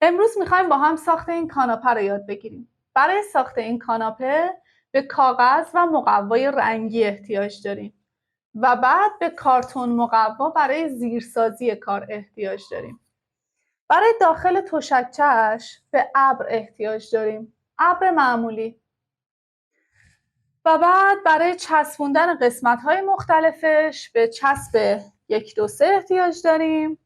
امروز میخوایم با هم ساخت این کاناپه رو یاد بگیریم. برای ساخت این کاناپه به کاغذ و مقوای رنگی احتیاج داریم و بعد به کارتون مقوا برای زیرسازی کار احتیاج داریم. برای داخل تشک‌چه‌اش به ابر احتیاج داریم، ابر معمولی. و بعد برای چسبوندن قسمت‌های مختلفش به چسب 1 2 3 احتیاج داریم،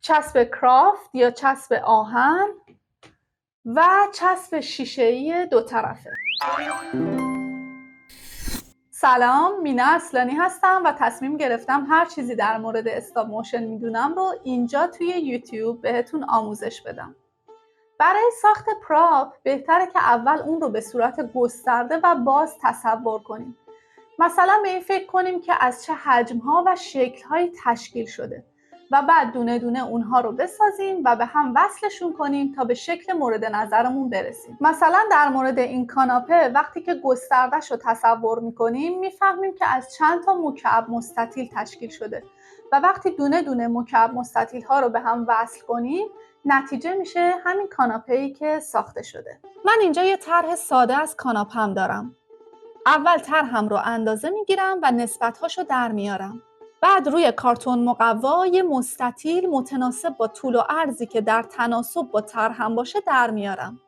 چسب کرافت یا چسب آهن و چسب شیشه‌ای 2 طرفه. سلام، مینا اصلانی هستم و تصمیم گرفتم هر چیزی در مورد استاپ موشن میدونم رو اینجا توی یوتیوب بهتون آموزش بدم. برای ساخت پراپ بهتره که اول اون رو به صورت گسترده و باز تصور کنیم. مثلا به این فکر کنیم که از چه حجم‌ها و شکل‌هایی تشکیل شده و بعد دونه دونه اونها رو بسازیم و به هم وصلشون کنیم تا به شکل مورد نظرمون برسیم. مثلا در مورد این کاناپه وقتی که گسترده‌اش رو تصور می‌کنیم می‌فهمیم که از چند تا مکعب مستطیل تشکیل شده و وقتی دونه دونه مکعب مستطیل‌ها رو به هم وصل کنیم نتیجه میشه همین کاناپه‌ای که ساخته شده. من اینجا یه طرح ساده از کاناپم دارم. اول طرحم رو اندازه میگیرم و نسبت‌هاشو در میارم. بعد روی کارتون مقوا یه مستطیل متناسب با طول و عرضی که در تناسب با طرحم باشه در میارم.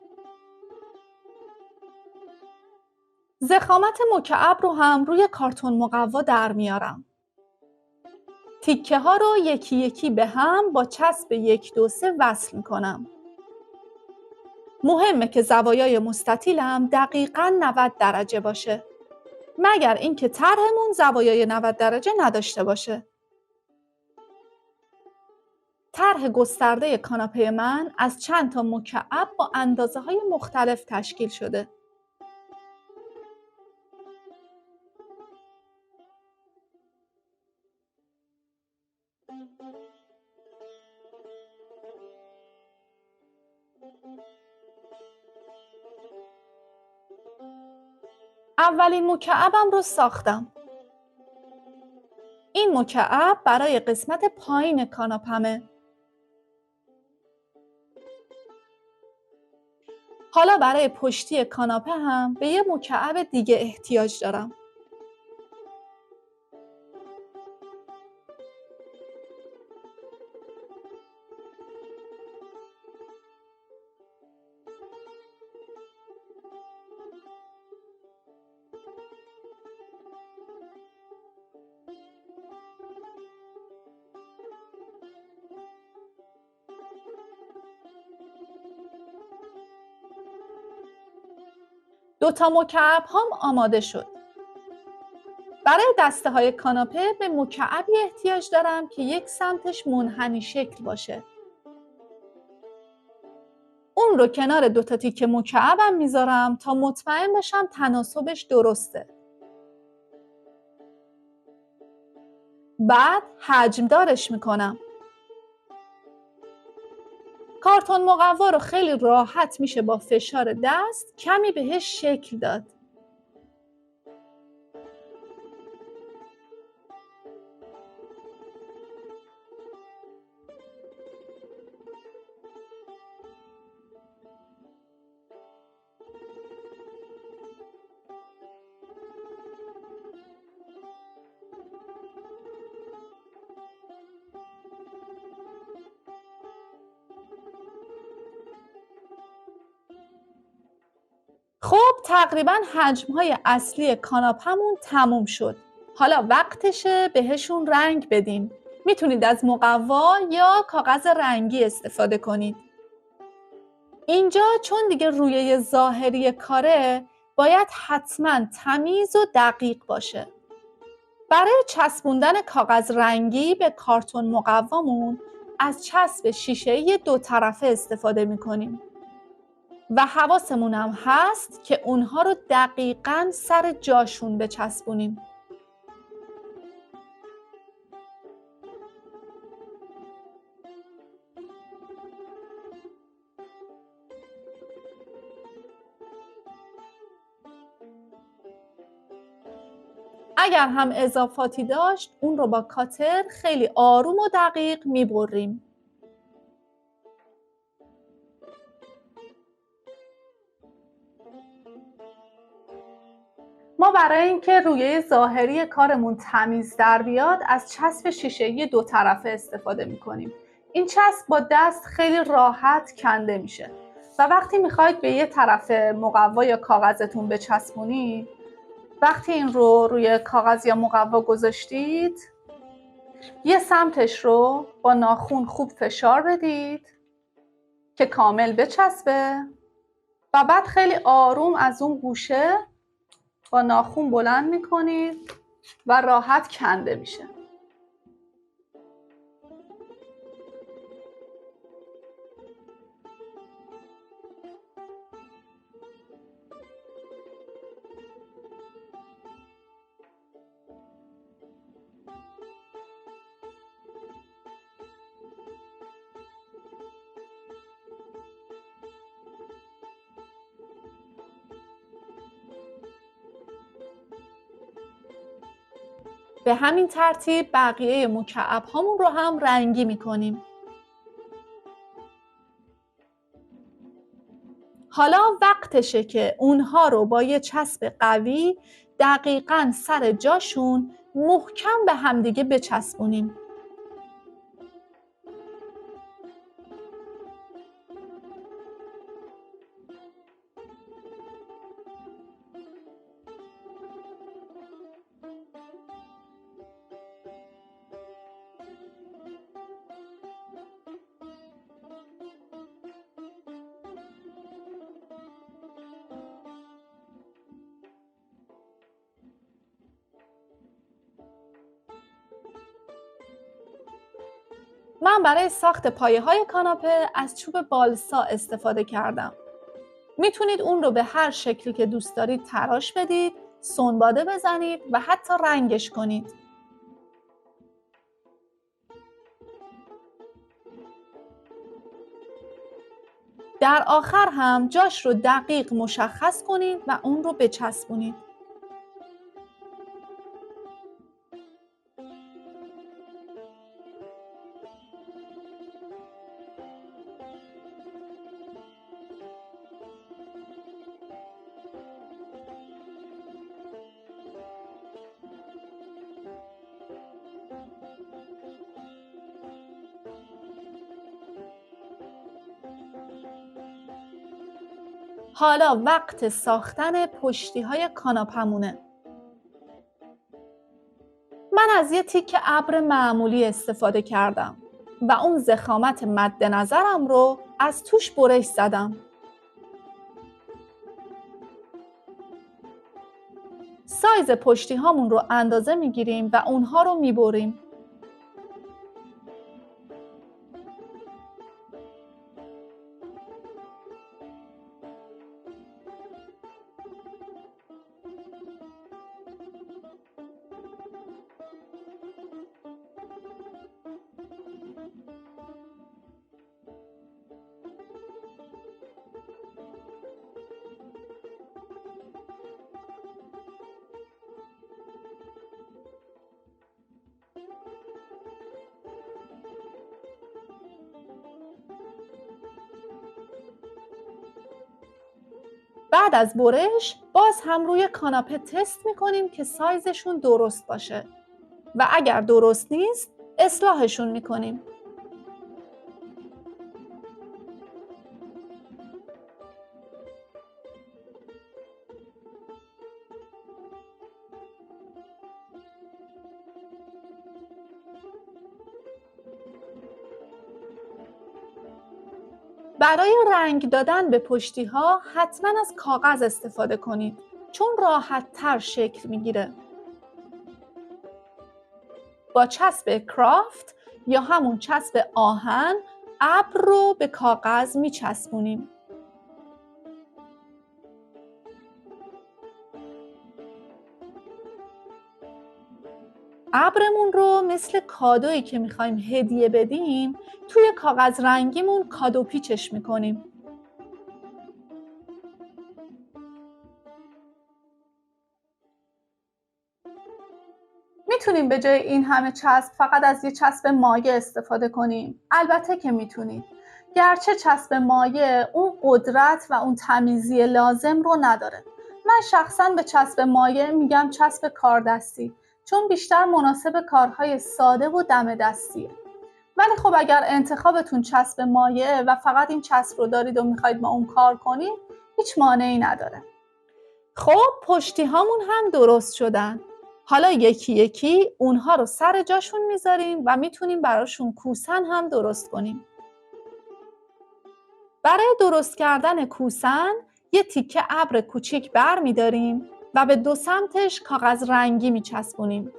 ضخامت مکعب رو هم روی کارتون مقوا در میارم. تیکه ها رو یکی یکی به هم با چسب 1 2 3 وصل میکنم. مهمه که زوایای مستطیلم دقیقاً 90 درجه باشه. مگر اینکه طرحمون زوایای 90 درجه نداشته باشه. طرح گسترده کاناپه من از چند تا مکعب با اندازه‌های مختلف تشکیل شده. اولین مکعبم رو ساختم. این مکعب برای قسمت پایین کاناپمه. حالا برای پشتی کاناپه هم به یه مکعب دیگه احتیاج دارم. دوتا مکعب هم آماده شد. برای دسته های کاناپه به مکعبی احتیاج دارم که یک سمتش منحنی شکل باشه. اون رو کنار دوتا تیکه مکعبم میذارم تا مطمئن بشم تناسبش درسته. بعد حجم دارش میکنم. کارتون مقوا رو خیلی راحت میشه با فشار دست کمی بهش شکل داد. خب تقریبا حجم‌های اصلی کاناپمون تموم شد. حالا وقتشه بهشون رنگ بدیم. میتونید از مقوا یا کاغذ رنگی استفاده کنید. اینجا چون دیگه رویه ظاهری کاره باید حتما تمیز و دقیق باشه. برای چسبوندن کاغذ رنگی به کارتون مقوامون از چسب شیشه‌ای 2 طرفه استفاده می‌کنیم. و حواسمون هم هست که اونها رو دقیقاً سر جاشون بچسبونیم. اگر هم اضافاتی داشت اون رو با کاتر خیلی آروم و دقیق میبریم. ما برای اینکه رویه ظاهری کارمون تمیز در بیاد از چسب شیشه‌ای دو طرفه استفاده می‌کنیم. این چسب با دست خیلی راحت کنده میشه و وقتی میخواید به یه طرف مقوا یا کاغذتون بچسبونید، وقتی این رو روی کاغذ یا مقوا گذاشتید، یه سمتش رو با ناخن خوب فشار بدید که کامل بچسبه و بعد خیلی آروم از اون گوشه با ناخن بلند میکنید و راحت کنده میشه. به همین ترتیب بقیه مکعب هامون رو هم رنگی میکنیم. حالا وقتشه که اونها رو با یه چسب قوی دقیقاً سر جاشون محکم به همدیگه بچسبونیم. من برای ساخت پایه‌های کاناپه از چوب بالسا استفاده کردم. میتونید اون رو به هر شکلی که دوست دارید تراش بدید، سنباده بزنید و حتی رنگش کنید. در آخر هم جاش رو دقیق مشخص کنید و اون رو بچسبونید. حالا وقت ساختن پشتی‌های کاناپمونه. من از یه تیک ابر معمولی استفاده کردم و اون ضخامت مد نظرم رو از توش برش زدم. سایز پشتی‌هامون رو اندازه میگیریم و اونها رو میبریم. بعد از برش باز هم روی کاناپه تست میکنیم که سایزشون درست باشه و اگر درست نیست اصلاحشون میکنیم. برای رنگ دادن به پشتی‌ها حتما از کاغذ استفاده کنید چون راحت تر شکل میگیره. با چسب کرافت یا همون چسب آهن ابر رو به کاغذ میچسبونیم. ابرمون رو مثل کادویی که میخوایم هدیه بدیم توی کاغذ رنگیمون کادو پیچش میکنیم. میتونیم به جای این همه چسب فقط از یه چسب مایع استفاده کنیم. البته که میتونید. گرچه چسب مایع اون قدرت و اون تمیزی لازم رو نداره. من شخصا به چسب مایع میگم چسب کاردستی، چون بیشتر مناسب کارهای ساده و دم دستیه. ولی خب اگر انتخابتون چسب مایعه و فقط این چسب رو دارید و میخواید با اون کار کنید، هیچ مانعی نداره. خب پشتی هامون هم درست شدن. حالا یکی یکی اونها رو سر جاشون میذاریم و میتونیم براشون کوسن هم درست کنیم. برای درست کردن کوسن یه تیکه ابر کوچیک بر میداریم و به دو سمتش کاغذ رنگی میچسبونیم.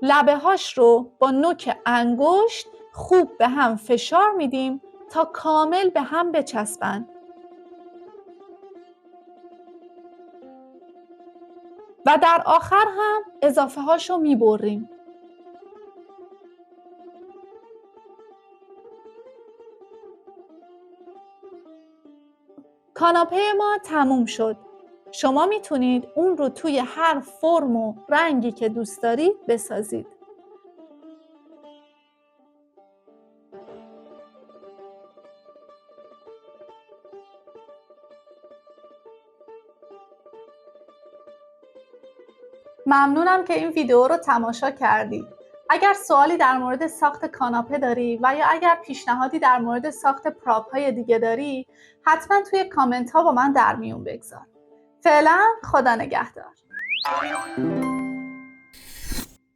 لبه هاش رو با نوک انگشت خوب به هم فشار میدیم تا کامل به هم بچسبن و در آخر هم اضافه هاشو میبریم. کاناپه ما تموم شد. شما میتونید اون رو توی هر فرم و رنگی که دوست دارید بسازید. ممنونم که این ویدیو رو تماشا کردید. اگر سوالی در مورد ساخت کاناپه داری و یا اگر پیشنهادی در مورد ساخت پراپ های دیگه داری، حتما توی کامنت ها با من در میون بگذار. فعلا خدا نگهدار.